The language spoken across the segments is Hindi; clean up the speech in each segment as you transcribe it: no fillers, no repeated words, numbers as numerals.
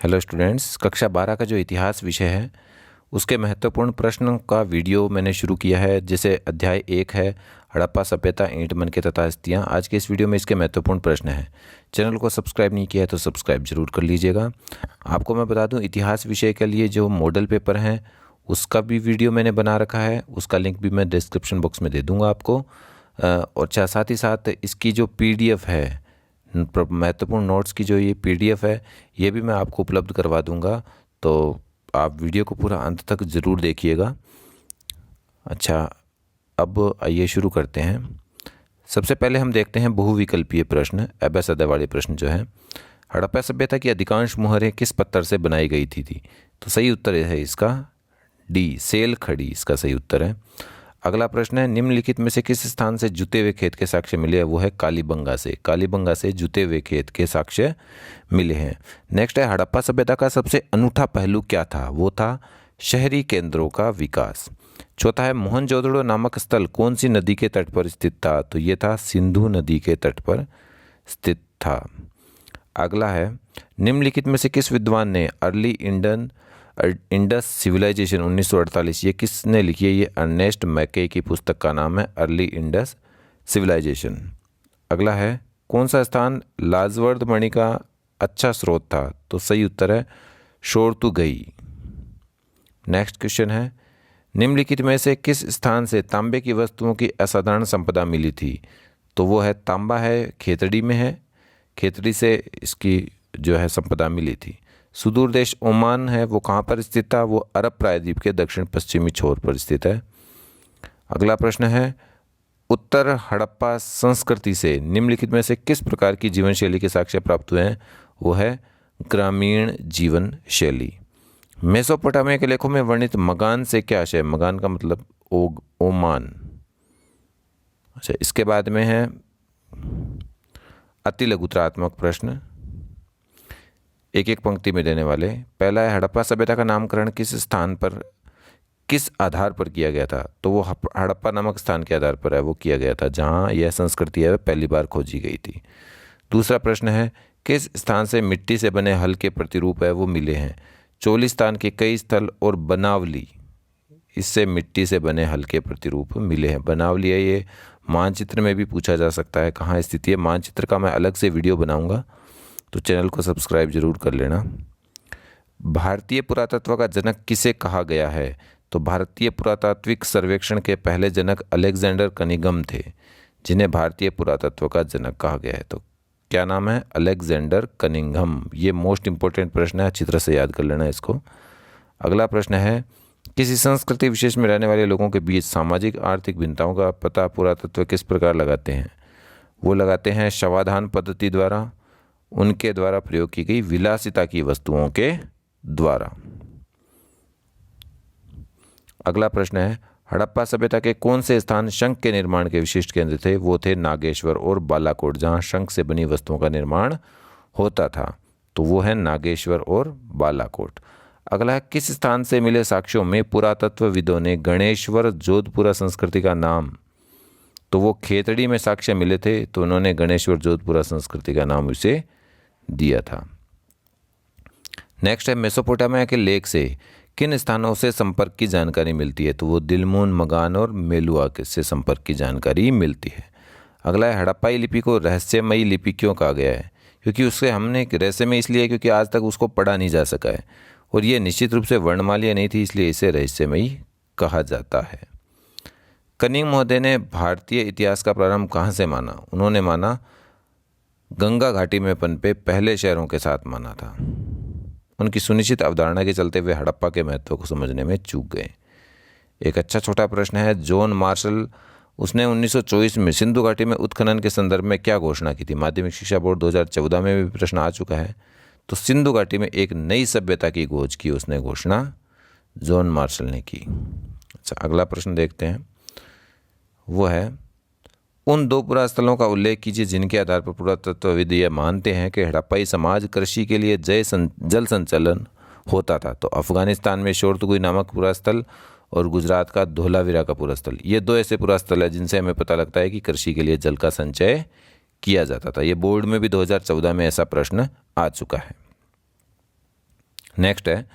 हेलो स्टूडेंट्स, कक्षा 12 का जो इतिहास विषय है उसके महत्वपूर्ण प्रश्न का वीडियो मैंने शुरू किया है, जैसे अध्याय 1 है हड़प्पा सभ्यता, ईंट मनके तथा अस्थियां। आज के इस वीडियो में इसके महत्वपूर्ण प्रश्न हैं। चैनल को सब्सक्राइब नहीं किया है तो सब्सक्राइब जरूर कर लीजिएगा। आपको मैं बता दूं, इतिहास विषय के लिए जो मॉडल पेपर हैं उसका भी वीडियो मैंने बना रखा है, उसका लिंक भी मैं डिस्क्रिप्शन बॉक्स में दे दूँगा आपको। और साथ ही साथ इसकी जो PDF है, महत्वपूर्ण नोट्स की जो ये PDF है, ये भी मैं आपको उपलब्ध करवा दूंगा, तो आप वीडियो को पूरा अंत तक ज़रूर देखिएगा। अच्छा, अब आइए शुरू करते हैं। सबसे पहले हम देखते हैं बहुविकल्पीय प्रश्न, अभय सदा वाले प्रश्न जो हैं। हड़प्पा सभ्यता की अधिकांश मुहरें किस पत्थर से बनाई गई थी? तो सही उत्तर है इसका डी, सेल खड़ी इसका सही उत्तर है। अगला प्रश्न है, निम्नलिखित में से किस स्थान से जुते हुए खेत के साक्ष्य मिले हैं? वो है कालीबंगा से। कालीबंगा से जुते हुए खेत के साक्ष्य मिले हैं। नेक्स्ट है, हड़प्पा सभ्यता का सबसे अनूठा पहलू क्या था? वो था शहरी केंद्रों का विकास। चौथा है, मोहनजोदड़ो नामक स्थल कौन सी नदी के तट पर स्थित था? तो ये था सिंधु नदी के तट पर स्थित था। अगला है, निम्नलिखित में से किस विद्वान ने अर्ली इंडस सिविलाइजेशन 1948, ये किसने लिखी है? ये अर्नेस्ट मैके की पुस्तक का नाम है अर्ली इंडस सिविलाइजेशन। अगला है, कौन सा स्थान लाजवर्द मणि का अच्छा स्रोत था? तो सही उत्तर है शोरतुगई। नेक्स्ट क्वेश्चन है, निम्नलिखित में से किस स्थान से तांबे की वस्तुओं की असाधारण संपदा मिली थी? तो वो है तांबा है, खेतड़ी में है, खेतड़ी से इसकी जो है संपदा मिली थी। सुदूर देश ओमान है, वो कहाँ पर स्थित था? वो अरब प्रायद्वीप के दक्षिण पश्चिमी छोर पर स्थित है। अगला प्रश्न है, उत्तर हड़प्पा संस्कृति से निम्नलिखित में से किस प्रकार की जीवन शैली के साक्ष्य प्राप्त हुए हैं? वो है ग्रामीण जीवन शैली। मेसोपोटामिया के लेखों में वर्णित मगान से क्या आशय? मगान का मतलब ओमान। अच्छा, इसके बाद में है अति लघुत्रात्मक प्रश्न, एक एक पंक्ति में देने वाले। पहला है, हड़प्पा सभ्यता का नामकरण किस स्थान पर, किस आधार पर किया गया था? तो वो हड़प्पा नामक स्थान के आधार पर है, वो किया गया था जहाँ यह संस्कृति है वह पहली बार खोजी गई थी। दूसरा प्रश्न है, किस स्थान से मिट्टी से बने हल के प्रतिरूप है वो मिले हैं? चोलिस्तान के कई स्थल और बनावली, इससे मिट्टी से बने हल के प्रतिरूप मिले हैं। बनावली है, ये मानचित्र में भी पूछा जा सकता है कहाँ स्थिति है। मानचित्र का मैं अलग से वीडियो बनाऊंगा, तो चैनल को सब्सक्राइब जरूर कर लेना। भारतीय पुरातत्व का जनक किसे कहा गया है? तो भारतीय पुरातात्विक सर्वेक्षण के पहले जनक अलेक्जेंडर कनिंघम थे, जिन्हें भारतीय पुरातत्व का जनक कहा गया है। तो क्या नाम है? Alexander Cunningham. ये मोस्ट इंपॉर्टेंट प्रश्न है, अच्छी तरह से याद कर लेना इसको। अगला प्रश्न है, किसी संस्कृति विशेष में रहने वाले लोगों के बीच सामाजिक आर्थिक भिन्नताओं का पता पुरातत्व किस प्रकार लगाते हैं? वो लगाते हैं शवाधान पद्धति द्वारा, उनके द्वारा प्रयोग की गई विलासिता की वस्तुओं के द्वारा। अगला प्रश्न है, हड़प्पा सभ्यता के कौन से स्थान शंख के निर्माण के विशिष्ट केंद्र थे? वो थे नागेश्वर और बालाकोट, जहां शंख से बनी वस्तुओं का निर्माण होता था। तो वो है नागेश्वर और बालाकोट। अगला है, किस स्थान से मिले साक्ष्यों में पुरातत्वविदों ने गणेश्वर जोधपुरा संस्कृति का नाम? तो वो खेतड़ी में साक्ष्य मिले थे, तो उन्होंने गणेश्वर जोधपुरा संस्कृति का नाम उसे दिया था। नेक्स्ट है, मेसोपोटामिया के लेख से किन स्थानों से संपर्क की जानकारी मिलती है? तो वो दिलमुन, मगान और मेलुआ से संपर्क की जानकारी मिलती है। अगला है, हड़प्पाई लिपि को रहस्यमयी लिपि क्यों कहा गया है? क्योंकि उससे हमने रहस्यमय इसलिए क्योंकि आज तक उसको पढ़ा नहीं जा सका है, और ये निश्चित रूप से वर्णमालीय नहीं थी, इसलिए इसे रहस्यमयी कहा जाता है। कनिंघ महोदय ने भारतीय इतिहास का प्रारंभ कहाँ से माना? उन्होंने माना गंगा घाटी में पनपे पहले शहरों के साथ माना था। उनकी सुनिश्चित अवधारणा के चलते वे हड़प्पा के महत्व को समझने में चूक गए। एक अच्छा छोटा प्रश्न है, जॉन मार्शल, उसने 1924 में सिंधु घाटी में उत्खनन के संदर्भ में क्या घोषणा की थी? माध्यमिक शिक्षा बोर्ड 2014 में भी प्रश्न आ चुका है। तो सिंधु घाटी में एक नई सभ्यता की खोज की उसने घोषणा जॉन मार्शल ने की। अच्छा, अगला प्रश्न देखते हैं, वो है, उन दो पुरास्थलों का उल्लेख कीजिए जिनके आधार पर पुरातत्वविद यह मानते हैं कि हड़प्पाई समाज कृषि के लिए जल संचलन होता था। तो अफगानिस्तान में शोरतुगई नामक पुरास्थल और गुजरात का धोलावीरा का पुरास्थल, ये दो ऐसे पुरास्थल है जिनसे हमें पता लगता है कि कृषि के लिए जल का संचय किया जाता था। ये बोर्ड में भी 2014 में ऐसा प्रश्न आ चुका है। नेक्स्ट है,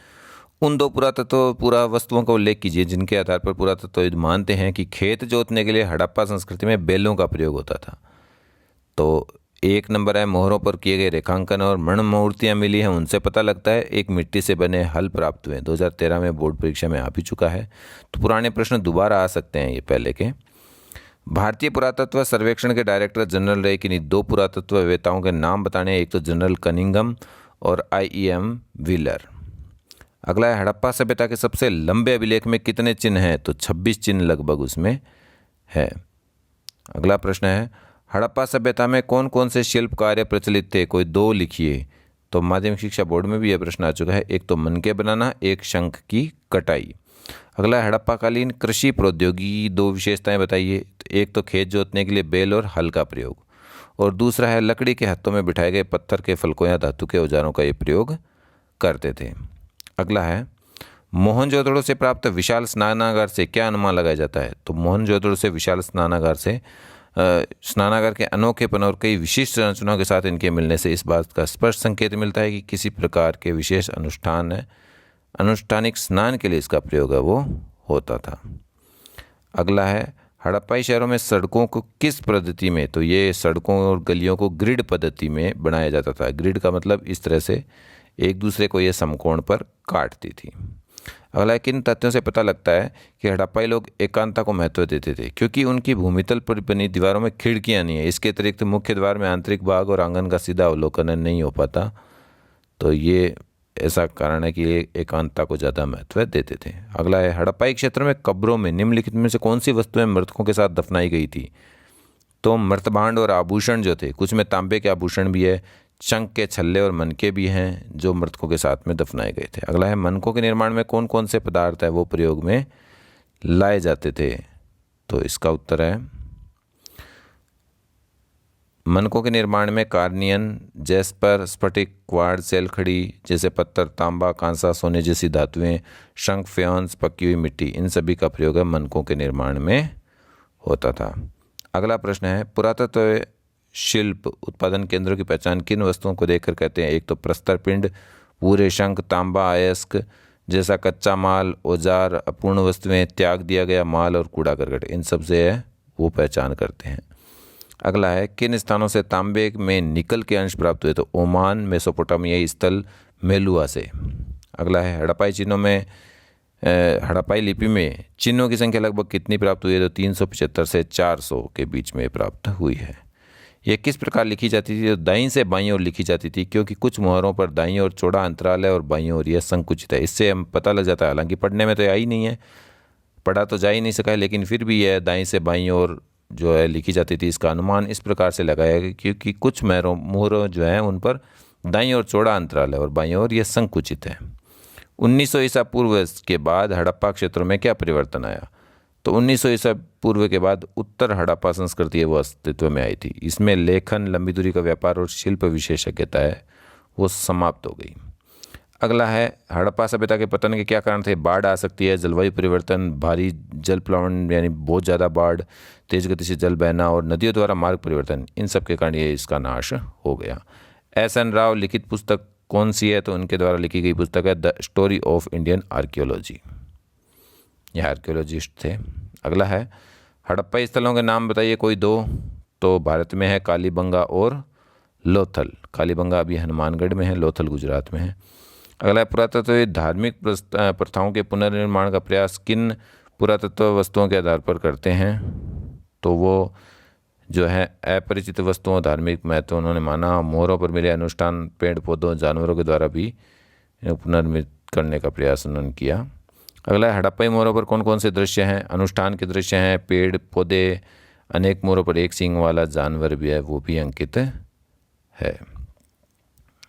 उन दो पुरावस्तुओं का उल्लेख कीजिए जिनके आधार पर पुरातत्वविद मानते हैं कि खेत जोतने के लिए हड़प्पा संस्कृति में बैलों का प्रयोग होता था। तो एक नंबर है, मोहरों पर किए गए रेखांकन और मण मूर्तियाँ मिली हैं, उनसे पता लगता है। एक मिट्टी से बने हल प्राप्त हुए, 2013 में बोर्ड परीक्षा में आ भी चुका है। तो पुराने प्रश्न दोबारा आ सकते हैं ये पहले के। भारतीय पुरातत्व सर्वेक्षण के डायरेक्टर जनरल रहे किन्हीं दो पुरातत्ववेताओं के नाम बताने, एक तो जनरल कनिंघम और IEM व्हीलर। अगला है, हड़प्पा सभ्यता के सबसे लंबे अभिलेख में कितने चिन्ह हैं? तो 26 चिन्ह लगभग उसमें है। अगला प्रश्न है, हड़प्पा सभ्यता में कौन कौन से शिल्प कार्य प्रचलित थे? कोई दो लिखिए। तो माध्यमिक शिक्षा बोर्ड में भी यह प्रश्न आ चुका है, एक तो मनके बनाना, एक शंख की कटाई। अगला है, हड़प्पाकालीन कृषि प्रौद्योगिकी दो विशेषताएं बताइए। एक तो खेत जोतने के लिए बैल और हल का प्रयोग, और दूसरा है लकड़ी के हत्थों में बिठाए गए पत्थर के फलकों या धातु के औजारों का ये प्रयोग करते थे। अगला है, मोहनजोदड़ो से प्राप्त विशाल स्नानागार से क्या अनुमान लगाया जाता है? तो मोहनजोदड़ो से विशाल स्नानागार से स्नानागार के अनोखेपन और कई विशिष्ट संरचनाओं के साथ इनके मिलने से इस बात का स्पष्ट संकेत मिलता है कि किसी प्रकार के विशेष अनुष्ठानिक स्नान के लिए इसका प्रयोग है वो होता था। अगला है, हड़प्पाई शहरों में सड़कों को किस पद्धति में? तो ये सड़कों और गलियों को ग्रिड पद्धति में बनाया जाता था। ग्रिड का मतलब इस तरह से एक दूसरे को ये समकोण पर काटती थी। अगला है, किन तथ्यों से पता लगता है कि हड़प्पाई लोग एकांतता को महत्व देते थे? क्योंकि उनकी भूमितल पर बनी दीवारों में खिड़कियां नहीं है, इसके अतिरिक्त मुख्य द्वार में आंतरिक भाग और आंगन का सीधा अवलोकन नहीं हो पाता। तो ये ऐसा कारण है कि ये एकांतता को ज़्यादा महत्व देते थे। अगला है, हड़प्पाई क्षेत्र में कब्रों में निम्नलिखित में से कौन सी वस्तुएं मृतकों के साथ दफनाई गई थी? तो मृतभांड और आभूषण जो थे, कुछ में तांबे के आभूषण भी है, शंख के छल्ले और मनके भी हैं जो मृतकों के साथ में दफनाए गए थे। अगला है, मनकों के निर्माण में कौन कौन से पदार्थ है वो प्रयोग में लाए जाते थे? तो इसका उत्तर है, मनकों के निर्माण में कार्नियन, जैस्पर, स्फटिक, क्वार्ट्ज, सेलखड़ी जैसे पत्थर, तांबा, कांसा, सोने जैसी धातुएं, शंख, फ्योन्स, पकी हुई मिट्टी, इन सभी का प्रयोग मनकों के निर्माण में होता था। अगला प्रश्न है, पुरातत्व शिल्प उत्पादन केंद्रों की पहचान किन वस्तुओं को देखकर कहते हैं? एक तो प्रस्तर पिंड, पूरे शंख, तांबा, अयस्क जैसा कच्चा माल, औजार, अपूर्ण वस्तुएं, त्याग दिया गया माल और कूड़ा करकट, इन सब से वो पहचान करते हैं। अगला है, किन स्थानों से तांबे में निकल के अंश प्राप्त हुए? तो ओमान, मेसोपोटामियाई स्थल, मेलुआ से। अगला है, हड़प्पाई लिपि में चिन्हों की संख्या लगभग कितनी प्राप्त हुई है? तो 375 से 400 के बीच में प्राप्त हुई है। यह किस प्रकार लिखी जाती थी? तो दाईं से बाईं ओर लिखी जाती थी, क्योंकि कुछ मोहरों पर दाईं ओर चौड़ा अंतराल है और बाईं ओर यह संकुचित है। इससे हम पता लग जाता है, हालांकि पढ़ने में तो आई नहीं है, पढ़ा तो जा ही नहीं सका है, लेकिन फिर भी यह दाईं से बाईं ओर जो है लिखी जाती थी। इसका अनुमान इस प्रकार से लगाया गया क्योंकि कुछ मोहरों जो हैं उन पर दाईं ओर चौड़ा अंतराल है और बाईं ओर यह संकुचित है। 1900 ईसा पूर्व के बाद हड़प्पा क्षेत्रों में क्या परिवर्तन आया? तो 1900 ईसा पूर्व के बाद उत्तर हड़प्पा संस्कृति वो अस्तित्व में आई थी। इसमें लेखन, लंबी दूरी का व्यापार और शिल्प विशेषज्ञता है वो समाप्त हो गई। अगला है, हड़प्पा सभ्यता के पतन के क्या कारण थे? बाढ़ आ सकती है, जलवायु परिवर्तन, भारी जल प्लावन यानी बहुत ज़्यादा बाढ़, तेज गति से जल बहना और नदियों द्वारा मार्ग परिवर्तन, इन सब के कारण ये इसका नाश हो गया। SN राव लिखित पुस्तक कौन सी है? तो उनके द्वारा लिखी गई पुस्तक है the story of Indian archaeology, यह आर्कियोलॉजिस्ट थे। अगला है, हड़प्पाई स्थलों के नाम बताइए कोई दो। तो भारत में है कालीबंगा और लोथल। कालीबंगा अभी हनुमानगढ़ में है, लोथल गुजरात में है। अगला है, पुरातत्व धार्मिक प्रथाओं के पुनर्निर्माण का प्रयास किन पुरातत्व वस्तुओं के आधार पर करते हैं? तो वो जो है अपरिचित वस्तुओं, धार्मिक महत्व उन्होंने माना। मोहरों पर मिले अनुष्ठान, पेड़ पौधों, जानवरों के द्वारा भी पुनर्निर्मित करने का प्रयास उन्होंने किया। अगला है, हड़प्पाई मोहरों पर कौन कौन से दृश्य हैं? अनुष्ठान के दृश्य हैं, पेड़ पौधे, अनेक मोहरों पर एक सींग वाला जानवर भी है, वो भी अंकित है।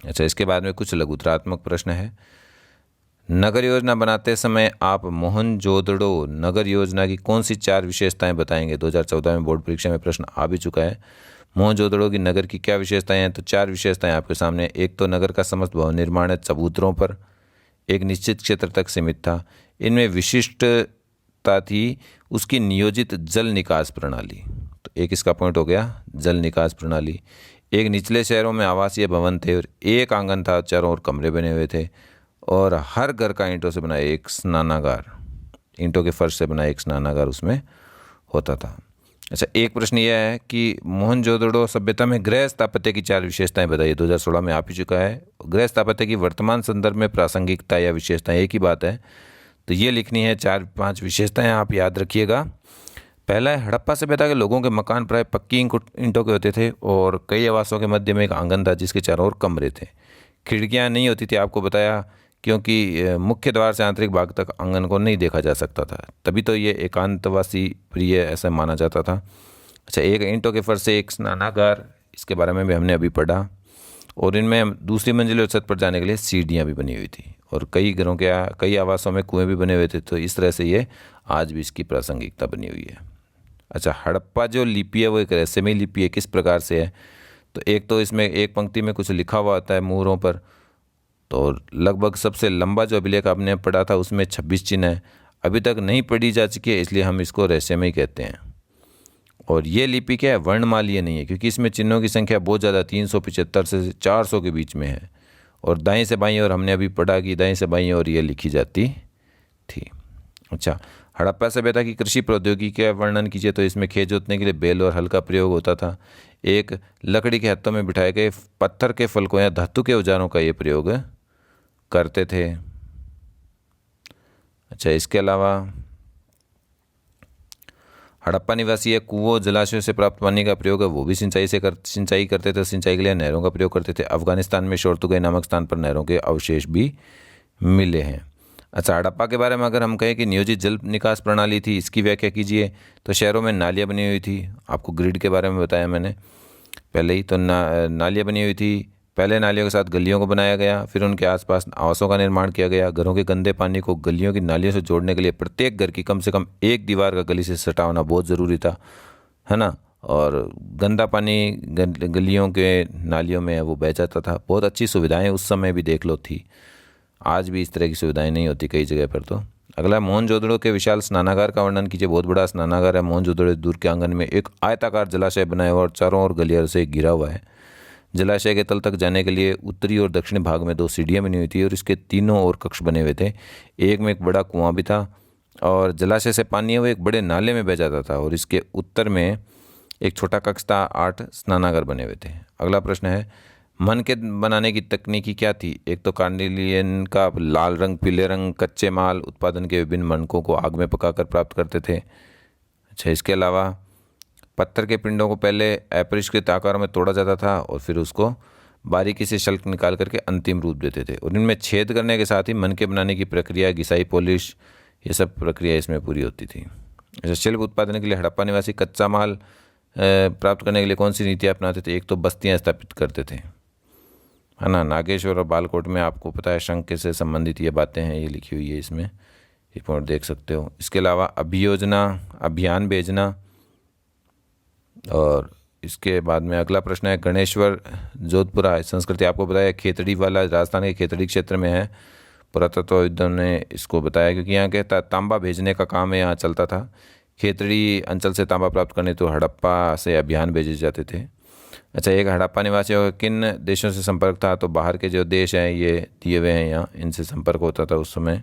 अच्छा, इसके बाद में कुछ लघुतरात्मक प्रश्न है। नगर योजना बनाते समय आप मोहनजोदड़ो नगर योजना की कौन सी 4 विशेषताएं बताएंगे? 2014 में बोर्ड परीक्षा में प्रश्न आ भी चुका है। मोहनजोदड़ो की नगर की क्या विशेषताएं हैं? तो 4 विशेषताएं आपके सामने। एक तो नगर का समस्त भवन निर्माण चबूतरों पर एक निश्चित क्षेत्र तक सीमित था। इनमें विशिष्टता थी उसकी नियोजित जल निकास प्रणाली, तो एक इसका पॉइंट हो गया जल निकास प्रणाली। एक निचले शहरों में आवासीय भवन थे और एक आंगन था, चारों ओर कमरे बने हुए थे। और हर घर का ईंटों से बना एक स्नानागार, ईंटों के फर्श से बना एक स्नानागार उसमें होता था। अच्छा, एक प्रश्न यह है कि मोहनजोदड़ो सभ्यता में गृह स्थापत्य की 4 विशेषताएं बताइए। 2016 में आ ही चुका है। गृह स्थापत्य की वर्तमान संदर्भ में प्रासंगिकता या विशेषताएं एक ही बात है, तो ये लिखनी है। 4-5 विशेषताएं आप याद रखिएगा। पहला है, हड़प्पा सभ्यता के लोगों के मकान प्राय पक्की ईंटों के होते थे और कई आवासों के मध्य में एक आंगन था जिसके चारों ओर कमरे थे। खिड़कियां नहीं होती थी, आपको बताया, क्योंकि मुख्य द्वार से आंतरिक भाग तक आंगन को नहीं देखा जा सकता था, तभी तो ये एकांतवासी प्रिय ऐसा माना जाता था। अच्छा, एक ईंटों के फर्श से एक स्नानागार, इसके बारे में भी हमने अभी पढ़ा। और इनमें दूसरी मंजिल और छत पर जाने के लिए सीढ़ियाँ भी बनी हुई थी और कई घरों के कई आवासों में कुएँ भी बने हुए थे, तो इस तरह से ये आज भी इसकी प्रासंगिकता बनी हुई है। अच्छा, हड़प्पा जो लिपि है वो एक रहस्यमयी लिपि है। किस प्रकार से है, तो एक तो इसमें एक पंक्ति में कुछ लिखा हुआ होता है मुहरों पर, तो लगभग सबसे लंबा जो अभिलेख आपने पढ़ा था उसमें 26 चिन्ह है, अभी तक नहीं पढ़ी जा चुकी है, इसलिए हम इसको रहस्यमयी कहते हैं। और ये लिपि क्या है, वर्णमालीय नहीं है, क्योंकि इसमें चिन्हों की संख्या बहुत ज़्यादा 375 से 400 के बीच में है। और दाएं से बाईं ओर हमने अभी पढ़ा कि दाएं से बाईं ओर ये लिखी जाती थी। अच्छा, हड़प्पा सभ्यता की कृषि प्रौद्योगिकी का वर्णन कीजिए, तो इसमें खेत जोतने के लिए बैल और हल का प्रयोग होता था। एक लकड़ी के हत्थों में बिठाए गए पत्थर के फलकों या धातु के औजारों का ये प्रयोग करते थे। अच्छा, इसके अलावा हड़प्पा निवासी है कुओं जलाशयों से प्राप्त पानी का प्रयोग है वो भी सिंचाई करते थे। सिंचाई के लिए नहरों का प्रयोग करते थे। अफगानिस्तान में शोरतुगई नामक स्थान पर नहरों के अवशेष भी मिले हैं। अच्छा, हड़प्पा के बारे में अगर हम कहें कि नियोजित जल निकास प्रणाली थी, इसकी व्याख्या कीजिए, तो शहरों में नालियाँ बनी हुई थी। आपको ग्रिड के बारे में बताया मैंने पहले ही, तो नालियाँ बनी हुई थी। पहले नालियों के साथ गलियों को बनाया गया, फिर उनके आसपास आवासों का निर्माण किया गया। घरों के गंदे पानी को गलियों की नालियों से जोड़ने के लिए प्रत्येक घर की कम से कम एक दीवार का गली से सटा होना बहुत ज़रूरी था, है ना। और गंदा पानी गलियों के नालियों में वो बह जाता था। बहुत अच्छी सुविधाएं उस समय भी देख लो थी, आज भी इस तरह की सुविधाएं नहीं होती कई जगह पर। तो अगला, मोहनजोदड़ो के विशाल स्नानागार का वर्णन कीजिए। बहुत बड़ा स्नानागार है मोहनजोदड़ो। दूर के आंगन में एक आयताकार जलाशय बनाया हुआ और चारों ओर गलियारों से घिरा हुआ है। जलाशय के तल तक जाने के लिए उत्तरी और दक्षिणी भाग में 2 सीढ़ियाँ बनी हुई थी और इसके तीनों ओर कक्ष बने हुए थे। एक में एक बड़ा कुआं भी था और जलाशय से पानी है वो एक बड़े नाले में बह जाता था और इसके उत्तर में एक छोटा कक्ष था। 8 स्नानागार बने हुए थे। अगला प्रश्न है, मन के बनाने की तकनीकी क्या थी। एक तो कार्नेलियन का लाल रंग, पीले रंग, कच्चे माल उत्पादन के विभिन्न मनकों को आग में पकाकर प्राप्त करते थे। अच्छा, इसके अलावा पत्थर के पिंडों को पहले अपरिष्कृत आकारों में तोड़ा जाता था और फिर उसको बारीकी से शल्क निकाल करके अंतिम रूप देते थे। और इनमें छेद करने के साथ ही मन के बनाने की प्रक्रिया, घिसाई, पॉलिश, ये सब प्रक्रिया इसमें पूरी होती थी। अच्छा, शिल्प उत्पादन के लिए हड़प्पा निवासी कच्चा माल प्राप्त करने के लिए कौन सी नीतियाँ अपनाते थे। एक तो बस्तियाँ स्थापित करते थे, है ना। नागेश्वर और बालकोट में आपको पता है शंख से संबंधित ये बातें हैं, ये लिखी हुई है इसमें, ये पॉइंट देख सकते हो। इसके अलावा अभियोजना, अभियान भेजना। और इसके बाद में अगला प्रश्न है, गणेश्वर जोधपुरा संस्कृति आपको बताया खेतड़ी वाला, राजस्थान के खेतड़ी क्षेत्र में है। पुरातत्वविदों ने इसको बताया क्योंकि यहाँ के तांबा भेजने का काम यहाँ चलता था। खेतड़ी अंचल से तांबा प्राप्त करने तो हड़प्पा से अभियान भेजे जाते थे। अच्छा, एक हड़प्पा निवासियों का किन देशों से संपर्क था, तो बाहर के जो देश हैं ये दिए हुए हैं यहाँ, इनसे संपर्क होता था उस समय।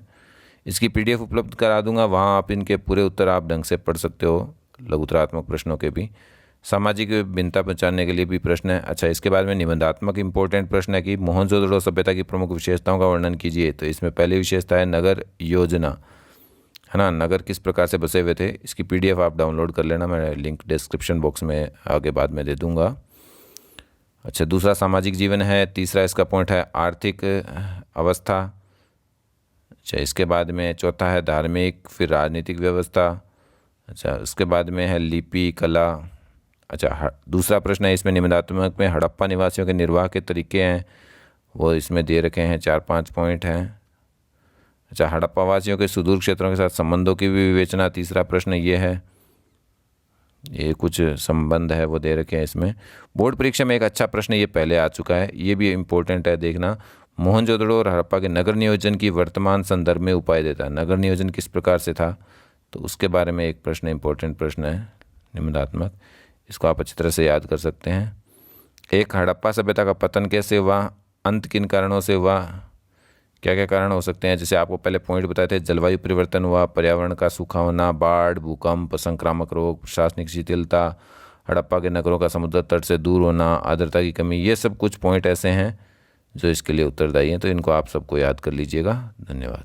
इसकी PDF उपलब्ध करा दूंगा, वहाँ आप इनके पूरे उत्तर आप ढंग से पढ़ सकते हो, लघुतरात्मक प्रश्नों के भी। सामाजिक भिन्नता पहचानने के लिए भी प्रश्न है। अच्छा, इसके बाद में निबंधात्मक इंपॉर्टेंट प्रश्न है कि मोहनजोदड़ो सभ्यता की प्रमुख विशेषताओं का वर्णन कीजिए। तो इसमें पहली विशेषता है नगर योजना, है ना। नगर किस प्रकार से बसे हुए थे, इसकी PDF आप डाउनलोड कर लेना, मैं लिंक डिस्क्रिप्शन बॉक्स में आगे बाद में दे दूँगा। अच्छा, दूसरा सामाजिक जीवन है। तीसरा इसका पॉइंट है आर्थिक अवस्था। अच्छा, इसके बाद में चौथा है धार्मिक, फिर राजनीतिक व्यवस्था। अच्छा, उसके बाद में है लिपि, कला। अच्छा, दूसरा प्रश्न है इसमें निबंधात्मक में हड़प्पा निवासियों के निर्वाह के तरीके हैं, वो इसमें दे रखे हैं, 4-5 पॉइंट हैं। अच्छा, हड़प्पा वासियों के सुदूर क्षेत्रों के साथ संबंधों की भी विवेचना, तीसरा प्रश्न ये है, ये कुछ संबंध है वो दे रखे हैं इसमें। बोर्ड परीक्षा में एक अच्छा प्रश्न ये पहले आ चुका है, ये भी इम्पोर्टेंट है, देखना। मोहनजोदड़ो और हड़प्पा के नगर नियोजन की वर्तमान संदर्भ में उपाय देता है। नगर नियोजन किस प्रकार से था, तो उसके बारे में एक प्रश्न, इम्पोर्टेंट प्रश्न है निबंधात्मक, इसको आप अच्छी तरह से याद कर सकते हैं। एक, हड़प्पा सभ्यता का पतन कैसे हुआ, अंत किन कारणों से हुआ, क्या क्या कारण हो सकते हैं, जैसे आपको पहले पॉइंट बताए थे, जलवायु परिवर्तन हुआ, पर्यावरण का सूखा होना, बाढ़, भूकंप, संक्रामक रोग, प्रशासनिक शिथिलता, हड़प्पा के नगरों का समुद्र तट से दूर होना, आर्द्रता की कमी। ये सब कुछ पॉइंट ऐसे हैं जो इसके लिए उत्तरदायी हैं, तो इनको आप सबको याद कर लीजिएगा। धन्यवाद।